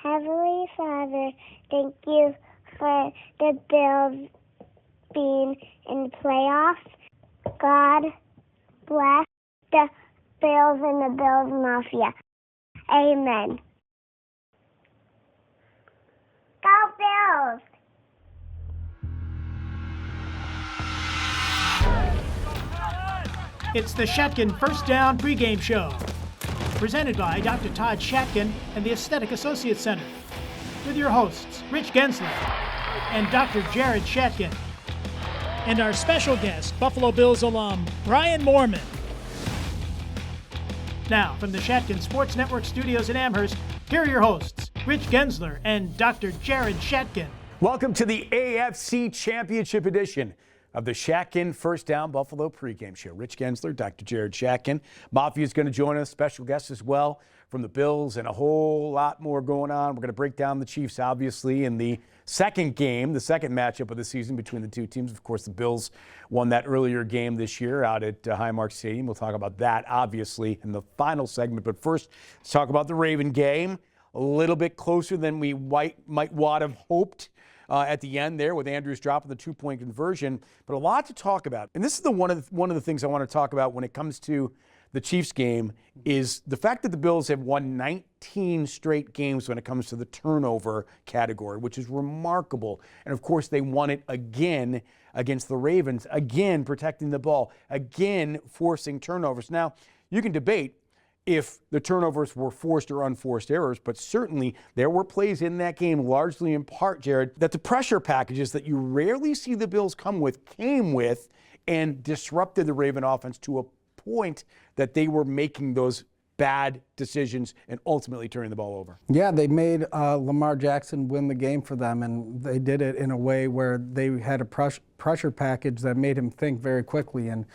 Heavenly Father, thank you for the Bills being in the playoffs. God bless the Bills and the Bills Mafia. Amen. Go Bills! It's the Shatkin First Down pregame show, presented by Dr. Todd Shatkin and the Aesthetic Associates Center, with your hosts, Rich Gensler and Dr. Jared Shatkin, and our special guest, Buffalo Bills alum, Brian Moorman. Now, from the Shatkin Sports Network studios in Amherst, here are your hosts, Rich Gensler and Dr. Jared Shatkin. Welcome to the AFC Championship edition of the Shatkin First Down Buffalo pregame show. Rich Gensler, Dr. Jared Shatkin. Mafia is going to join us, special guests as well from the Bills, and a whole lot more going on. We're going to break down the Chiefs, obviously, in the second game, the second matchup of the season between the two teams. Of course, the Bills won that earlier game this year out at Highmark Stadium. We'll talk about that, obviously, in the final segment. But first, let's talk about the Raven game. A little bit closer than we might have hoped at the end there, with Andrews dropping the two-point conversion. But a lot to talk about. And this is one of the things I want to talk about when it comes to the Chiefs game, is the fact that the Bills have won 19 straight games when it comes to the turnover category, which is remarkable. And of course, they won it again against the Ravens, again protecting the ball, again forcing turnovers. Now, you can debate if the turnovers were forced or unforced errors, but certainly there were plays in that game, largely in part, Jared, that the pressure packages that you rarely see the Bills came with and disrupted the Raven offense to a point that they were making those bad decisions and ultimately turning the ball over. Yeah, they made Lamar Jackson win the game for them, and they did it in a way where they had a pressure package that made him think very quickly. And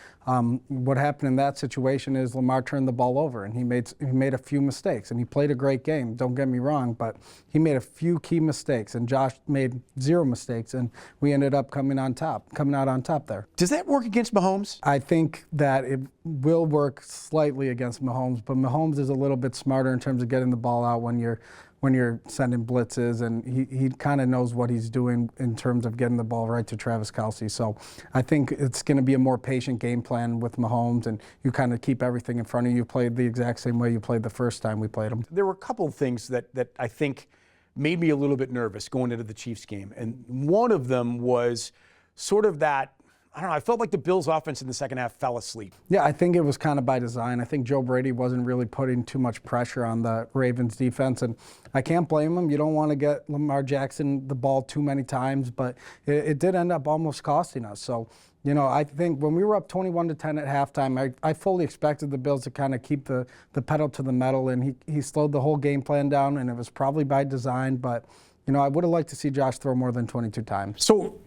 what happened in that situation is Lamar turned the ball over, and he made a few mistakes, and he played a great game. Don't get me wrong, but he made a few key mistakes, and Josh made zero mistakes, and we ended up coming out on top there. Does that work against Mahomes? I think that it will work slightly against Mahomes, but Mahomes is a little bit smarter in terms of getting the ball out when you're sending blitzes, and he kind of knows what he's doing in terms of getting the ball right to Travis Kelce. So I think it's going to be a more patient game plan with Mahomes, and you kind of keep everything in front of you, play the exact same way you played the first time we played him. There were a couple of things that I think made me a little bit nervous going into the Chiefs game, and one of them was sort of that, I don't know, I felt like the Bills' offense in the second half fell asleep. Yeah, I think it was kind of by design. I think Joe Brady wasn't really putting too much pressure on the Ravens' defense, and I can't blame him. You don't want to get Lamar Jackson the ball too many times, but it did end up almost costing us. So, you know, I think when we were up 21-10 at halftime, I fully expected the Bills to kind of keep the pedal to the metal, and he slowed the whole game plan down, and it was probably by design, but you know, I would have liked to see Josh throw more than 22 times. So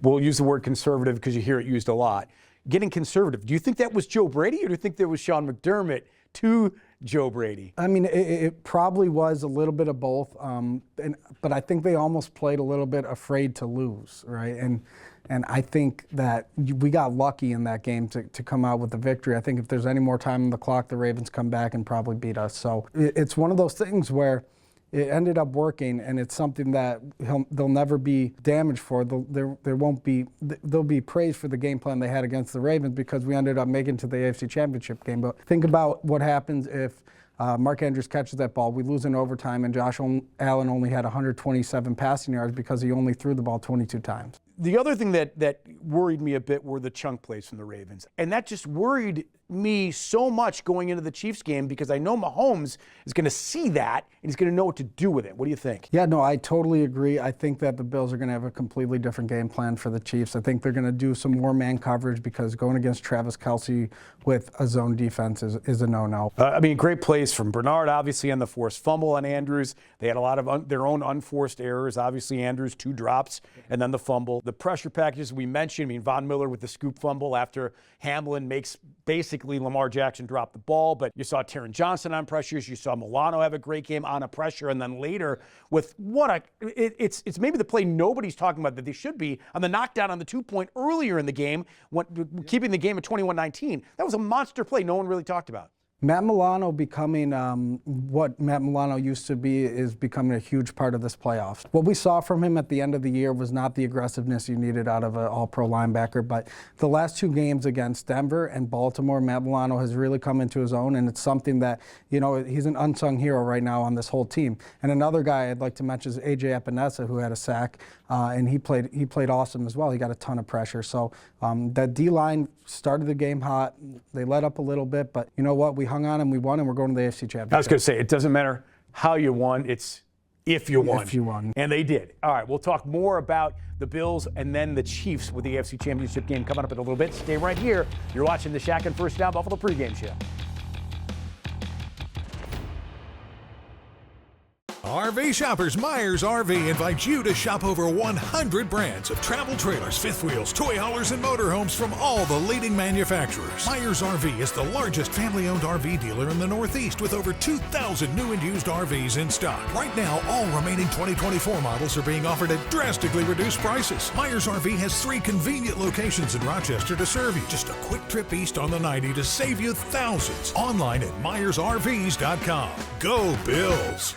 we'll use the word conservative because you hear it used a lot. Getting conservative, do you think that was Joe Brady, or do you think that was Sean McDermott to Joe Brady? I mean, it probably was a little bit of both, but I think they almost played a little bit afraid to lose, right? And I think that we got lucky in that game to come out with the victory. I think if there's any more time on the clock, the Ravens come back and probably beat us. So it's one of those things where it ended up working, and it's something that they'll never be damaged for. They'll be praised for the game plan they had against the Ravens, because we ended up making it to the AFC Championship game. But think about what happens if Mark Andrews catches that ball, we lose in overtime, and Josh Allen only had 127 passing yards because he only threw the ball 22 times. The other thing that worried me a bit were the chunk plays from the Ravens. And that just worried me so much going into the Chiefs game, because I know Mahomes is going to see that and he's going to know what to do with it. What do you think? Yeah, no, I totally agree. I think that the Bills are going to have a completely different game plan for the Chiefs. I think they're going to do some more man coverage, because going against Travis Kelce with a zone defense is a no-no. I mean, great plays from Bernard, obviously, on the forced fumble on Andrews. They had a lot of their own unforced errors. Obviously, Andrews, 2 drops, and then the fumble. The pressure packages we mentioned, I mean, Von Miller with the scoop fumble after Hamlin makes basically Lamar Jackson drop the ball, but you saw Taron Johnson on pressures. You saw Milano have a great game on a pressure, and then later with it's maybe the play nobody's talking about that they should be, on the knockdown on the 2-point earlier in the game, keeping the game at 21-19. That was a monster play no one really talked about. Matt Milano becoming what Matt Milano used to be is becoming a huge part of this playoffs. What we saw from him at the end of the year was not the aggressiveness you needed out of an all-pro linebacker, but the last two games against Denver and Baltimore, Matt Milano has really come into his own, and it's something that, you know, he's an unsung hero right now on this whole team. And another guy I'd like to mention is A.J. Epinesa, who had a sack, and he played awesome as well. He got a ton of pressure. So that D-line started the game hot. They let up a little bit, but you know what? We hung on and we won, and we're going to the AFC Championship. I was going to say, it doesn't matter how you won, it's if you won. If you won. And they did. All right, we'll talk more about the Bills and then the Chiefs with the AFC Championship game coming up in a little bit. Stay right here. You're watching the Shatkin First Down Buffalo pregame show. RV shoppers, Myers RV invites you to shop over 100 brands of travel trailers, fifth wheels, toy haulers, and motorhomes from all the leading manufacturers. Myers RV is the largest family-owned RV dealer in the Northeast with over 2,000 new and used RVs in stock. Right now, all remaining 2024 models are being offered at drastically reduced prices. Myers RV has 3 convenient locations in Rochester to serve you. Just a quick trip east on the 90 to save you thousands. Online at MyersRVs.com. Go Bills!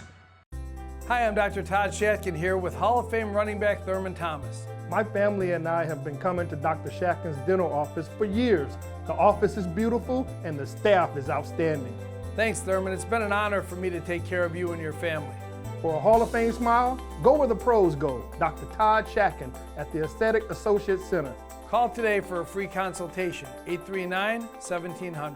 Hi, I'm Dr. Todd Shatkin here with Hall of Fame running back Thurman Thomas. My family and I have been coming to Dr. Shatkin's dental office for years. The office is beautiful and the staff is outstanding. Thanks, Thurman. It's been an honor for me to take care of you and your family. For a Hall of Fame smile, go where the pros go. Dr. Todd Shatkin at the Aesthetic Associates Center. Call today for a free consultation, 839-1700.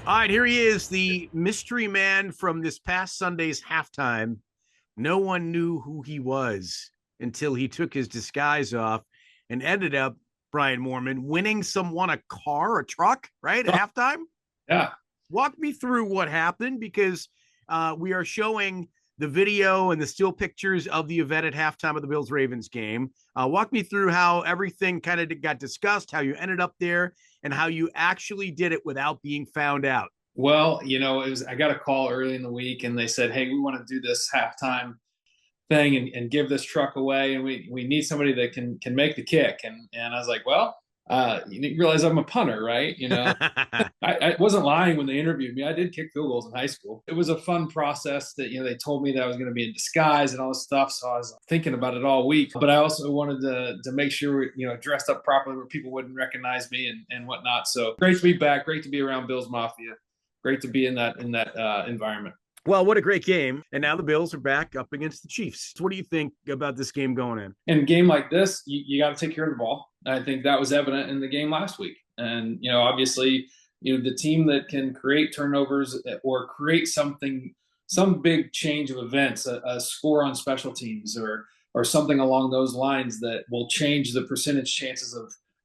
All right, here he is, the mystery man from this past Sunday's halftime. No one knew who he was until he took his disguise off and ended up, Brian Moorman, winning someone a car, a truck, right, at halftime? Yeah. Walk me through what happened, because we are showing the video and the still pictures of the event at halftime of the Bills-Ravens game. Walk me through how everything kind of got discussed, how you ended up there, and how you actually did it without being found out. Well, you know, I got a call early in the week and they said, hey, we want to do this halftime thing and give this truck away. And we need somebody that can make the kick. And I was like, well, you realize I'm a punter, right? You know, I wasn't lying when they interviewed me. I did kick field goals in high school. It was a fun process that, you know, they told me that I was going to be in disguise and all this stuff. So I was thinking about it all week, but I also wanted to make sure, you know, dressed up properly where people wouldn't recognize me and whatnot. So great to be back. Great to be around Bills Mafia. Great to be in that environment. Well, what a great game. And now the Bills are back up against the Chiefs. What do you think about this game going in? In a game like this, you got to take care of the ball. I think that was evident in the game last week. And, you know, obviously, you know, the team that can create turnovers or create some big change of events, a score on special teams or something along those lines that will change the percentage chances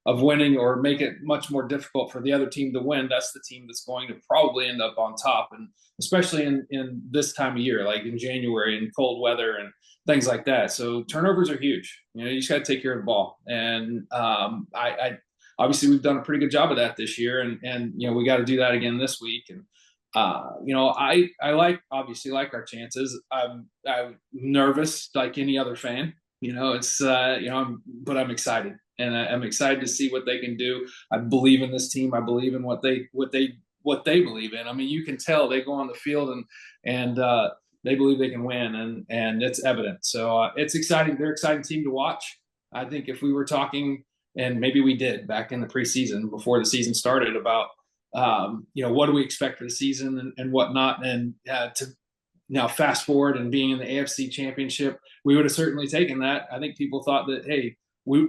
of winning or make it much more difficult for the other team to win, that's the team that's going to probably end up on top. And especially in this time of year, like in January and cold weather and things like that. So turnovers are huge. You know, you just got to take care of the ball. And I obviously we've done a pretty good job of that this year. And you know, we got to do that again this week. And, you know, I obviously like our chances. I'm nervous like any other fan. You know, it's, you know, but I'm excited. And I'm excited to see what they can do. I believe in this team. I believe in what they believe in. I mean, you can tell they go on the field and they believe they can win, and it's evident. So it's exciting. They're an exciting team to watch. I think if we were talking, and maybe we did back in the preseason before the season started, about you know, what do we expect for the season and whatnot, and to now fast forward and being in the AFC Championship, we would have certainly taken that. I think people thought that, hey,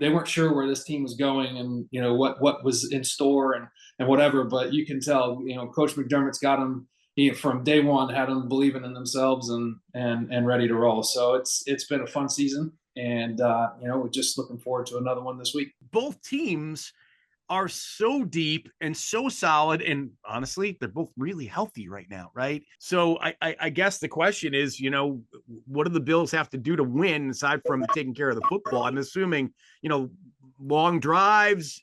they weren't sure where this team was going and, you know, what was in store and whatever, but you can tell, you know, Coach McDermott's got them, from day one, had them believing in themselves and ready to roll. So it's been a fun season, and, you know, we're just looking forward to another one this week. Both teams are so deep and so solid, and honestly, they're both really healthy right now, right? So I guess the question is, you know, what do the Bills have to do to win aside from taking care of the football? I'm assuming, you know, long drives,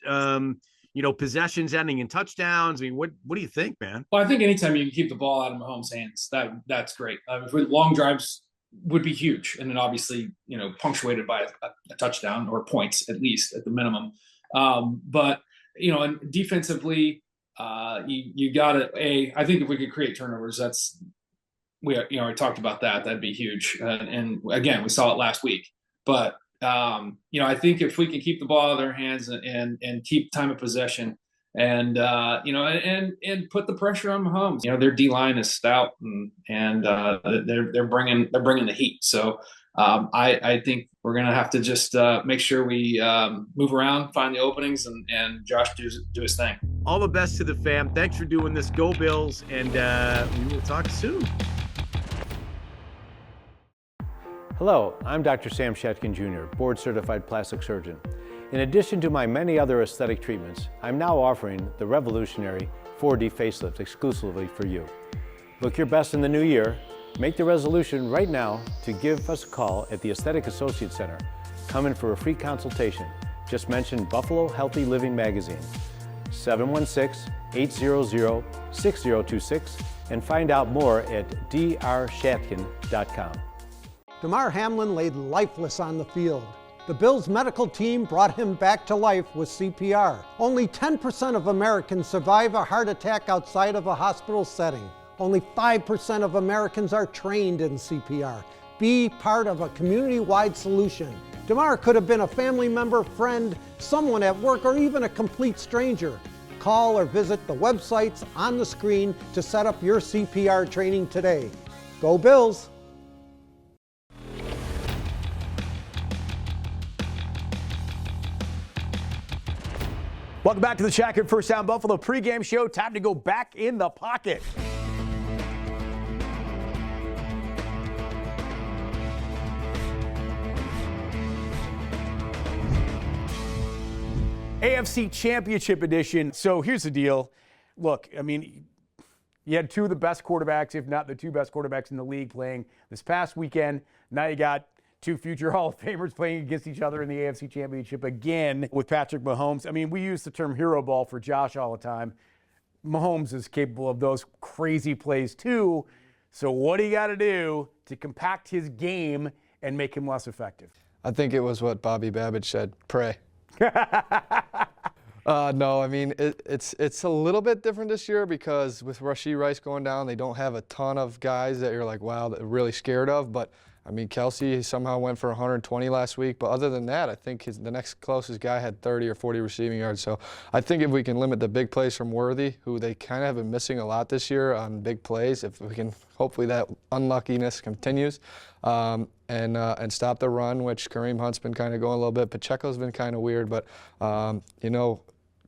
you know, possessions ending in touchdowns. I mean, what do you think, man? Well, I think anytime you can keep the ball out of Mahomes' hands, that's great. If with long drives would be huge. And then obviously, punctuated by a touchdown or points, at least at the minimum. But, and defensively, you got to, I think if we could create turnovers, I talked about that. That'd be huge. And again, we saw it last week. But, I think if we can keep the ball in their hands and keep time of possession, and and put the pressure on Mahomes. Their D line is stout, and they're bringing the heat. So I think we're gonna have to just make sure we move around, find the openings, and Josh do his thing. All the best to the fam. Thanks for doing this. Go Bills, and we will talk soon. Hello, I'm Dr. Sam Shatkin Jr., board-certified plastic surgeon. In addition to my many other aesthetic treatments, I'm now offering the revolutionary 4D facelift exclusively for you. Look your best in the new year. Make the resolution right now to give us a call at the Aesthetic Associate Center. Come in for a free consultation. Just mention Buffalo Healthy Living Magazine, 716-800-6026, and find out more at drshatkin.com. Damar Hamlin laid lifeless on the field. The Bills' medical team brought him back to life with CPR. Only 10% of Americans survive a heart attack outside of a hospital setting. Only 5% of Americans are trained in CPR. Be part of a community-wide solution. Damar could have been a family member, friend, someone at work, or even a complete stranger. Call or visit the websites on the screen to set up your CPR training today. Go Bills! Welcome back to the Shatkin First Down Buffalo pregame show. Time to go back in the pocket. AFC Championship Edition. So here's the deal. Look, I mean, you had two of the best quarterbacks, if not the two best quarterbacks in the league playing this past weekend. Now you got two future Hall of Famers playing against each other in the AFC Championship again with Patrick Mahomes. I mean, we use the term hero ball for Josh all the time. Mahomes is capable of those crazy plays too. So what do you got to do to compact his game and make him less effective? I think it was what Bobby Babbage said, pray. No, I mean, it's a little bit different this year because with Rashee Rice going down, they don't have a ton of guys that you're like, wow, they're really scared of. But I mean, Kelsey somehow went for 120 last week, but other than that, I think the next closest guy had 30 or 40 receiving yards. So I think if we can limit the big plays from Worthy, who they kind of have been missing a lot this year on big plays, if we can, hopefully that unluckiness continues, and stop the run, which Kareem Hunt's been kind of going a little bit. Pacheco's been kind of weird, but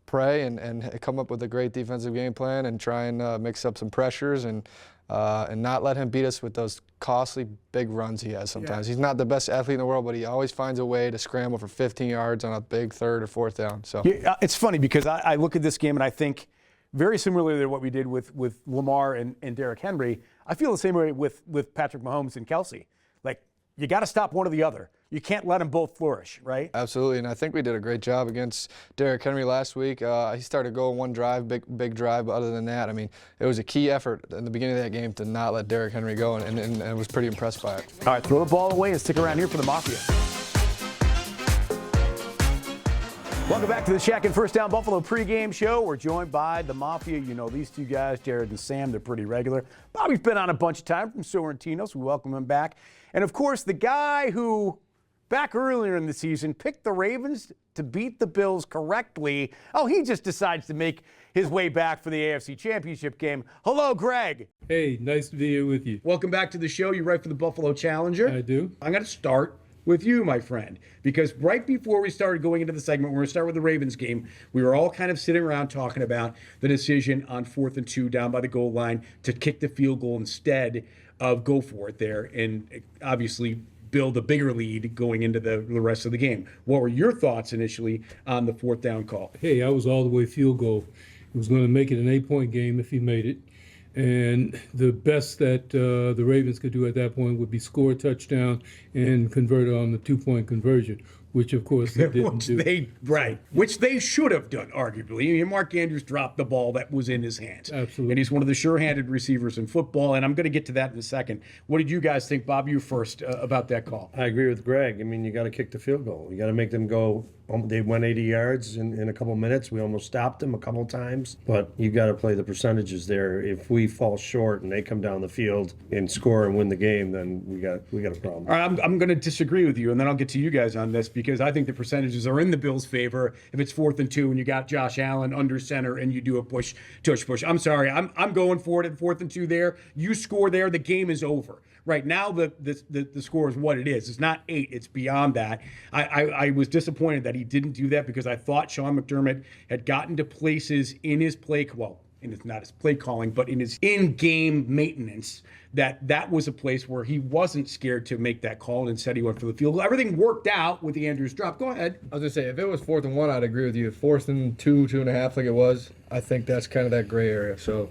pray and come up with a great defensive game plan and try and mix up some pressures and not let him beat us with those costly big runs he has sometimes. Yeah. He's not the best athlete in the world, but he always finds a way to scramble for 15 yards on a big third or fourth down. So yeah, it's funny because I look at this game and I think very similarly to what we did with Lamar and Derrick Henry. I feel the same way with Patrick Mahomes and Kelsey. Like, you got to stop one or the other. You can't let them both flourish, right? Absolutely, and I think we did a great job against Derrick Henry last week. He started going one drive, big drive, but other than that, I mean, it was a key effort in the beginning of that game to not let Derrick Henry go, and I was pretty impressed by it. All right, throw the ball away and stick around here for the Mafia. Welcome back to the Shatkin First Down Buffalo pregame show. We're joined by the Mafia. You know these two guys, Jared and Sam. They're pretty regular. Bobby's been on a bunch of time from Sorrentino, so we welcome him back. And, of course, the guy who back earlier in the season picked the Ravens to beat the Bills correctly. Oh, he just decides to make his way back for the AFC Championship game. Hello, Greg. Hey, nice to be here with you. Welcome back to the show. You write for the Buffalo Challenger. I do. I'm going to start with you, my friend, because right before we started going into the segment, we're going to start with the Ravens game. We were all kind of sitting around talking about the decision on 4th and 2 down by the goal line to kick the field goal instead of go for it there and obviously build a bigger lead going into the rest of the game. What were your thoughts initially on the 4th down call? Hey, I was all the way field goal. It was going to make it an 8-point game if he made it. And the best that the Ravens could do at that point would be score a touchdown and convert it on the 2-point conversion. which of course they didn't do. Which they should have done, arguably. Mark Andrews dropped the ball that was in his hands. Absolutely. And he's one of the sure-handed receivers in football, and I'm going to get to that in a second. What did you guys think, Bob, you first, about that call? I agree with Greg. I mean, you got to kick the field goal. You got to make them go. They went 80 yards in a couple minutes. We almost stopped them a couple times, but you got to play the percentages there. If we fall short and they come down the field and score and win the game, then we got a problem. All right, I'm going to disagree with you, and then I'll get to you guys on this, because I think the percentages are in the Bills' favor if it's 4th and 2 and you got Josh Allen under center and you do a push. I'm sorry, I'm going for it at 4th and 2 there. You score there, the game is over. Right now, the score is what it is. It's not 8. It's beyond that. I was disappointed that he didn't do that, because I thought Sean McDermott had gotten to places in his play, and it's not his play calling, but in his in-game maintenance, that was a place where he wasn't scared to make that call, and instead he went for the field goal. Everything worked out with the Andrews drop. Go ahead. I was going to say, if it was 4th and 1, I'd agree with you. 4th and 2, 2.5 like it was, I think that's kind of that gray area. So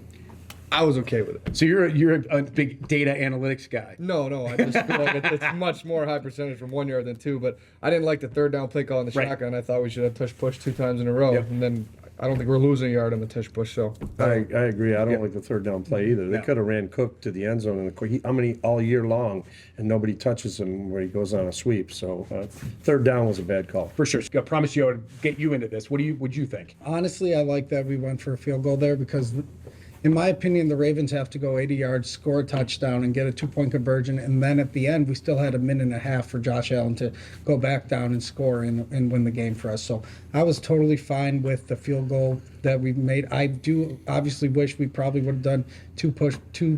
I was okay with it. So you're a big data analytics guy. No, I just feel like it's much more high percentage from 1 yard than 2. But I didn't like the 3rd down play call in the shotgun. I thought we should have tush push 2 times in a row, and then I don't think we're losing a yard on the tush push. So I agree. I don't like the 3rd down play either. They could have ran Cook to the end zone how many all year long, and nobody touches him where he goes on a sweep. So 3rd down was a bad call for sure. I promise you I would get you into this. What'd you think? Honestly, I like that we went for a field goal there, because in my opinion, the Ravens have to go 80 yards, score a touchdown, and get a 2-point conversion. And then at the end, we still had a minute and a half for Josh Allen to go back down and score and win the game for us. So I was totally fine with the field goal that we made. I do obviously wish we probably would have done two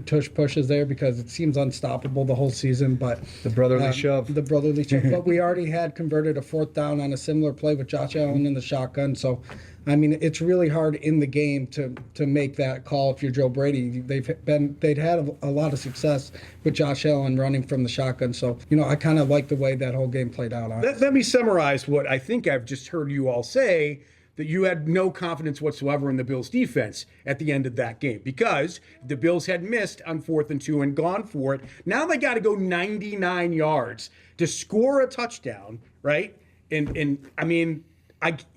tush pushes there, because it seems unstoppable the whole season. But the brotherly shove. But we already had converted a 4th down on a similar play with Josh Allen in the shotgun. So I mean, it's really hard in the game to make that call if you're Joe Brady. They'd had a lot of success with Josh Allen running from the shotgun. So, I kind of like the way that whole game played out. Let me summarize what I think I've just heard you all say, that you had no confidence whatsoever in the Bills' defense at the end of that game, because the Bills had missed on 4th and 2 and gone for it. Now they got to go 99 yards to score a touchdown, right? And I mean,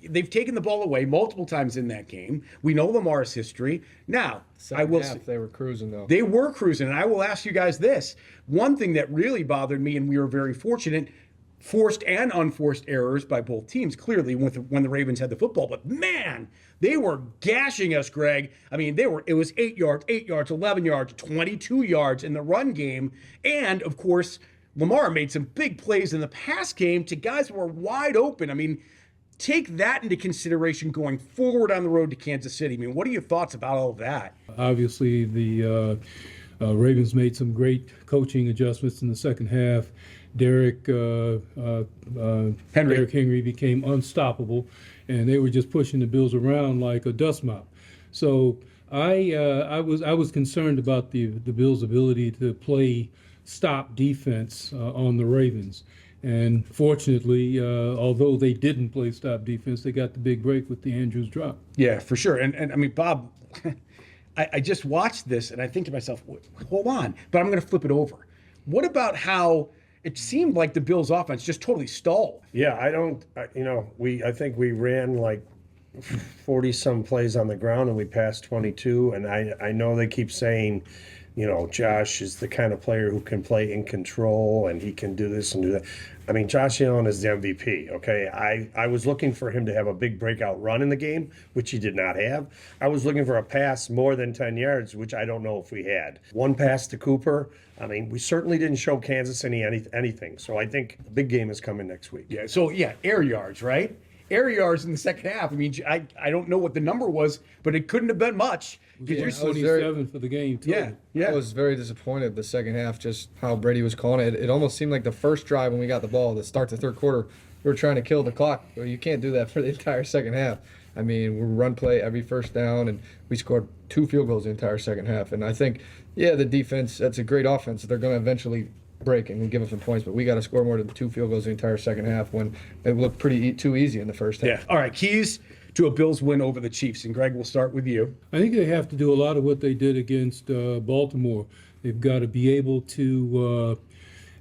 they've taken the ball away multiple times in that game. We know Lamar's history. Now, they were cruising, though. They were cruising, and I will ask you guys this. One thing that really bothered me, and we were very fortunate, forced and unforced errors by both teams, clearly, when the Ravens had the football. But, man, they were gashing us, Greg. I mean, it was 8 yards, 11 yards, 22 yards in the run game. And, of course, Lamar made some big plays in the pass game to guys who were wide open. I mean, take that into consideration going forward on the road to Kansas City. I mean, what are your thoughts about all of that? Obviously, the Ravens made some great coaching adjustments in the second half. Derrick Henry became unstoppable, and they were just pushing the Bills around like a dust mop. So I was concerned about the Bills' ability to play stop defense on the Ravens. And fortunately, although they didn't play stop defense, they got the big break with the Andrews drop. Yeah, for sure. And I mean, Bob, I just watched this and I think to myself, hold on, but I'm going to flip it over. What about how it seemed like the Bills' offense just totally stalled? Yeah, I think we ran like 40-some plays on the ground and we passed 22. And I know they keep saying, Josh is the kind of player who can play in control and he can do this and do that. I mean, Josh Allen is the MVP, okay? I was looking for him to have a big breakout run in the game, which he did not have. I was looking for a pass more than 10 yards, which I don't know if we had. One pass to Cooper. I mean, we certainly didn't show Kansas City anything. So I think the big game is coming next week. Yeah, so air yards, right? Air yards in the second half. I mean, I don't know what the number was, but it couldn't have been much. Yeah, 27 for the game, too. Yeah. I was very disappointed the second half, just how Brady was calling it. It almost seemed like the first drive when we got the ball, to start the third quarter, we were trying to kill the clock. Well, you can't do that for the entire second half. I mean, we run play every first down, and we scored 2 field goals the entire second half. And I think, the defense, that's a great offense. They're going to eventually break and give us some points, but we got to score more than 2 field goals the entire second half when it looked too easy in the first half. Yeah. All right, keys to a Bills win over the Chiefs. And Greg, we'll start with you. I think they have to do a lot of what they did against Baltimore. They've got to be able to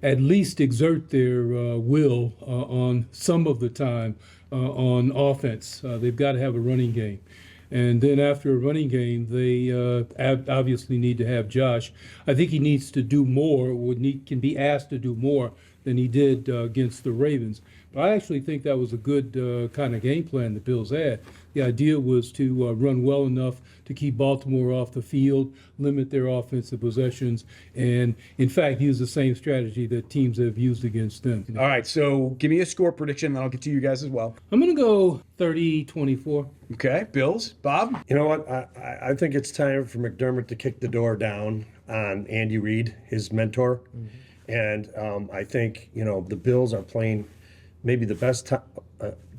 at least exert their will on some of the time on offense. They've got to have a running game. And then after a running game, they obviously need to have Josh. I think he needs to do more, can be asked to do more than he did against the Ravens. But I actually think that was a good kind of game plan the Bills had. The idea was to run well enough to keep Baltimore off the field, limit their offensive possessions, and in fact use the same strategy that teams have used against them. All right, so give me a score prediction, then I'll get to you guys as well. I'm going to go 30-24. Okay, Bills. Bob? You know what? I think it's time for McDermott to kick the door down on Andy Reid, his mentor. And I think, the Bills are playing maybe the best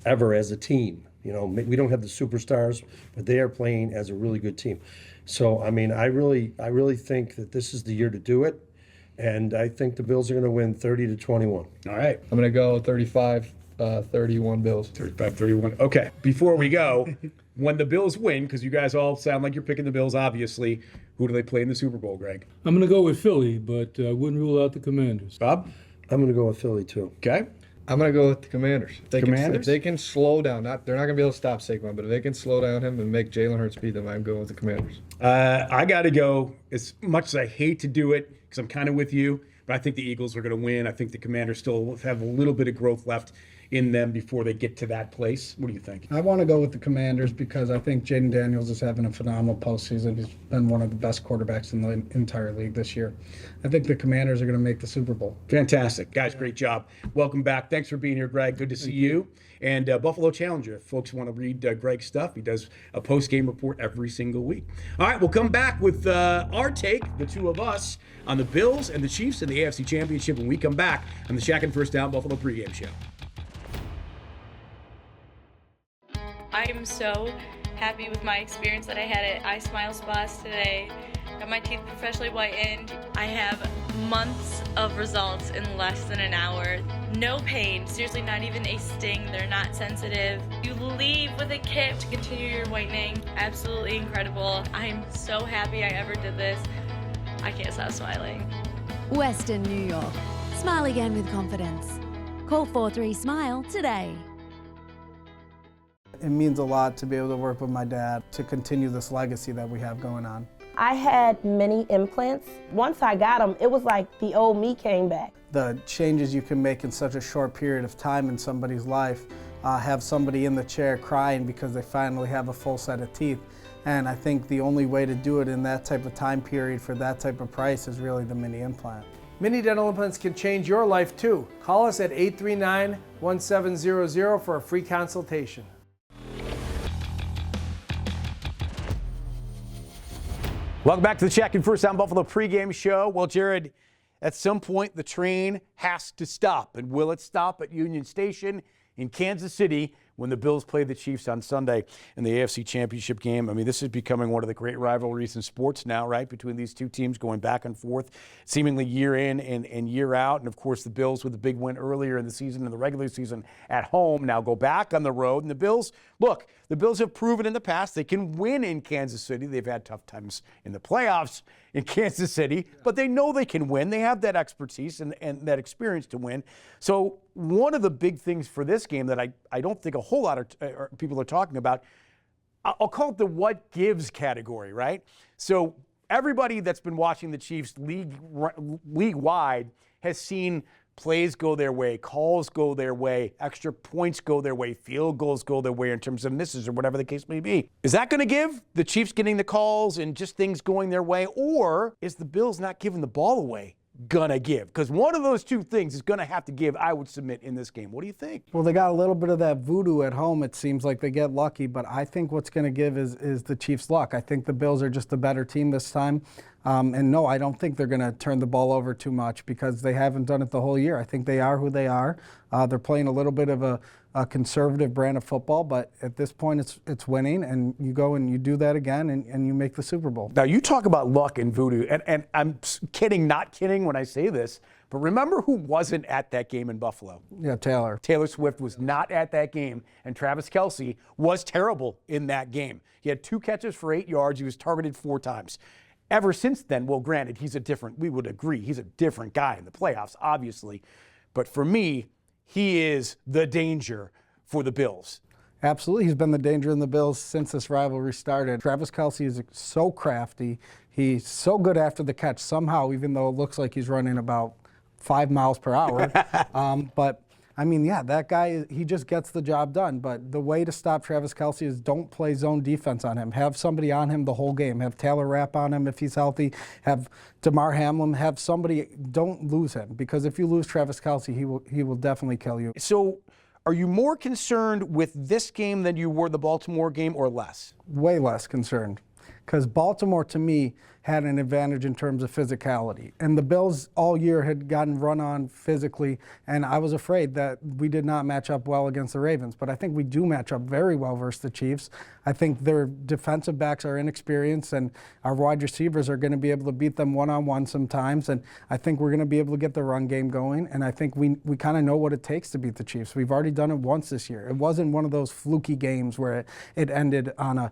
ever as a team. We don't have the superstars, but they are playing as a really good team. So, I mean, I really think that this is the year to do it. And I think the Bills are going to win 30-21. All right. I'm going to go 35-31 Bills. 35-31. Okay. Before we go, when the Bills win, because you guys all sound like you're picking the Bills, obviously, who do they play in the Super Bowl, Greg? I'm going to go with Philly, but I wouldn't rule out the Commanders. Bob? I'm going to go with Philly, too. Okay. I'm going to go with the Commanders. Commanders? If they can slow down, they're not going to be able to stop Saquon, but if they can slow down him and make Jalen Hurts beat them, I'm going with the Commanders. I got to go, as much as I hate to do it, because I'm kind of with you, but I think the Eagles are going to win. I think the Commanders still have a little bit of growth left in them before they get to that place. What do you think? I want to go with the Commanders because I think Jaden Daniels is having a phenomenal postseason. He's been one of the best quarterbacks in the entire league this year. I think the Commanders are going to make the Super Bowl. Fantastic. Guys, great job. Welcome back. Thanks for being here, Greg. Good to see you. And Buffalo Challenger, if folks want to read Greg's stuff, he does a post-game report every single week. All right, we'll come back with our take, the two of us, on the Bills and the Chiefs in the AFC Championship when we come back on the Shatkin First Down Buffalo pregame show. I am so happy with my experience that I had at I Smile Spas today. Got my teeth professionally whitened. I have months of results in less than an hour. No pain, seriously not even a sting. They're not sensitive. You leave with a kit to continue your whitening. Absolutely incredible. I'm so happy I ever did this. I can't stop smiling. Western New York. Smile again with confidence. Call 43-SMILE today. It means a lot to be able to work with my dad to continue this legacy that we have going on. I had many implants. Once I got them, it was like the old me came back. The changes you can make in such a short period of time in somebody's life, have somebody in the chair crying because they finally have a full set of teeth. And I think the only way to do it in that type of time period for that type of price is really the mini implant. Mini dental implants can change your life too. Call us at 839-1700 for a free consultation. Welcome back to the Shatkin First Down Buffalo pregame show. Well, Jared, at some point the train has to stop. And will it stop at Union Station in Kansas City when the Bills play the Chiefs on Sunday in the AFC Championship game? I mean, this is becoming one of the great rivalries in sports now, right, between these two teams going back and forth, seemingly year in and year out. And, of course, the Bills with the big win earlier in the season, in the regular season at home, now go back on the road. And the Bills, look, the Bills have proven in the past they can win in Kansas City. They've had tough times in the playoffs in Kansas City, but they know they can win. They have that expertise and that experience to win. So one of the big things for this game that I don't think a whole lot of people are talking about, I'll call it the what gives category, right? So everybody that's been watching the Chiefs league-wide has seen plays go their way, calls go their way, extra points go their way, field goals go their way in terms of misses or whatever the case may be. Is that going to give the Chiefs getting the calls and just things going their way, or is the Bills not giving the ball away gonna give? Because one of those two things is gonna have to give, I would submit, in this game. What do you think? Well, they got a little bit of that voodoo at home. It seems like they get lucky, but I think what's going to give is the Chiefs' luck. I think the Bills are just a better team this time. And no, I don't think they're going to turn the ball over too much because they haven't done it the whole year. I think they are who they are. They're playing a little bit of a conservative brand of football, but at this point it's winning, and you go and you do that again and you make the Super Bowl. Now, you talk about luck and voodoo, and I'm kidding, not kidding when I say this, but remember who wasn't at that game in Buffalo? Yeah, Taylor. Taylor Swift was not at that game, and Travis Kelce was terrible in that game. He had 2 catches for 8 yards. He was targeted 4 times. ever since then, well, granted, we would agree, he's a different guy in the playoffs, obviously. But for me, he is the danger for the Bills. Absolutely. He's been the danger in the Bills since this rivalry started. Travis Kelce is so crafty. He's so good after the catch somehow, even though it looks like he's running about 5 miles per hour. But I mean, yeah, that guy, he just gets the job done. But the way to stop Travis Kelce is don't play zone defense on him. Have somebody on him the whole game. Have Taylor Rapp on him if he's healthy. Have Damar Hamlin. Have somebody. Don't lose him, because if you lose Travis Kelce, he will definitely kill you. So are you more concerned with this game than you were the Baltimore game, or less? Way less concerned, because Baltimore, to me, had an advantage in terms of physicality. And the Bills all year had gotten run on physically, and I was afraid that we did not match up well against the Ravens. But I think we do match up very well versus the Chiefs. I think their defensive backs are inexperienced, and our wide receivers are going to be able to beat them one-on-one sometimes. And I think we're going to be able to get the run game going, and I think we kind of know what it takes to beat the Chiefs. We've already done it once this year. It wasn't one of those fluky games where it ended on a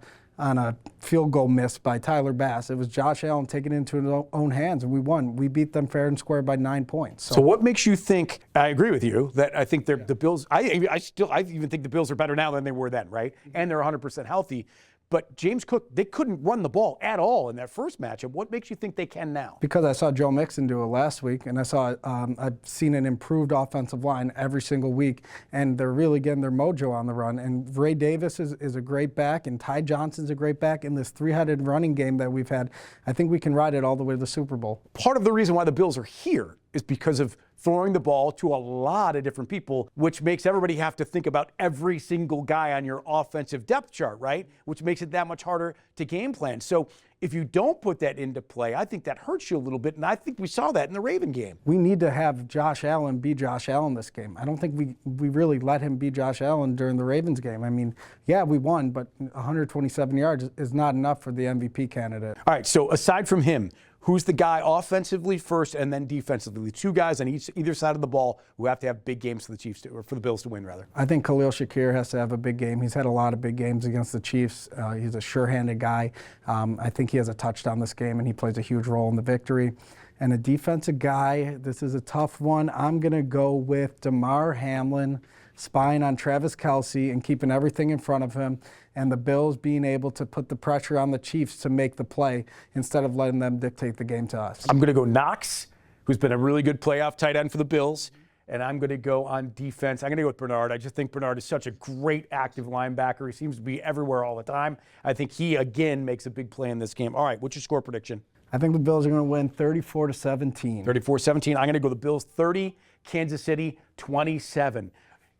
field goal miss by Tyler Bass. It was Josh Allen taking it into his own hands, and we won. We beat them fair and square by 9 points. So what makes you think, I agree with you, that I think the Bills, I even think the Bills are better now than they were then, right? And they're 100% healthy. But James Cook, they couldn't run the ball at all in that first matchup. What makes you think they can now? Because I saw Joe Mixon do it last week, and I've seen an improved offensive line every single week, and they're really getting their mojo on the run. And Ray Davis is a great back, and Ty Johnson's a great back. In this three-headed running game that we've had, I think we can ride it all the way to the Super Bowl. Part of the reason why the Bills are here is because of throwing the ball to a lot of different people, which makes everybody have to think about every single guy on your offensive depth chart, right? Which makes it that much harder to game plan. So if you don't put that into play, I think that hurts you a little bit, and I think we saw that in the Raven game. We need to have Josh Allen be Josh Allen this game. I don't think we really let him be Josh Allen during the Ravens game. I mean, yeah, we won, but 127 yards is not enough for the MVP candidate. All right, so aside from him, who's the guy offensively first and then defensively? Two guys on either side of the ball who have to have big games for the Chiefs or for the Bills to win, rather. I think Khalil Shakir has to have a big game. He's had a lot of big games against the Chiefs. He's a sure-handed guy. I think he has a touchdown this game, and he plays a huge role in the victory. And a defensive guy, this is a tough one. I'm going to go with Damar Hamlin, spying on Travis Kelce and keeping everything in front of him, and the Bills being able to put the pressure on the Chiefs to make the play instead of letting them dictate the game to us. I'm going to go Knox, who's been a really good playoff tight end for the Bills, and I'm going to go on defense. I'm going to go with Bernard. I just think Bernard is such a great active linebacker. He seems to be everywhere all the time. I think he, again, makes a big play in this game. All right, what's your score prediction? I think the Bills are going to win 34-17. 34-17. I'm going to go the Bills 30, Kansas City 27.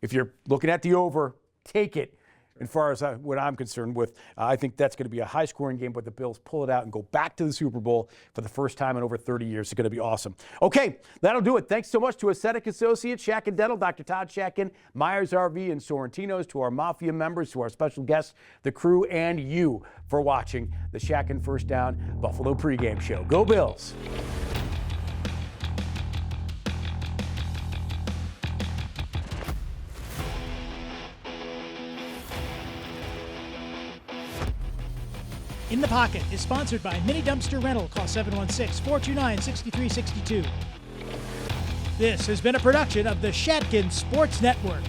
If you're looking at the over, take it. As far as what I'm concerned with, I think that's going to be a high-scoring game, but the Bills pull it out and go back to the Super Bowl for the first time in over 30 years. It's going to be awesome. Okay, that'll do it. Thanks so much to Aesthetic Associates, Shatkin Dental, Dr. Todd Shatkin, Myers RV, and Sorrentinos, to our Mafia members, to our special guests, the crew, and you for watching the Shatkin First Down Buffalo pregame show. Go Bills! In the Pocket is sponsored by Mini Dumpster Rental. Call 716-429-6362. This has been a production of the Shatkin Sports Network.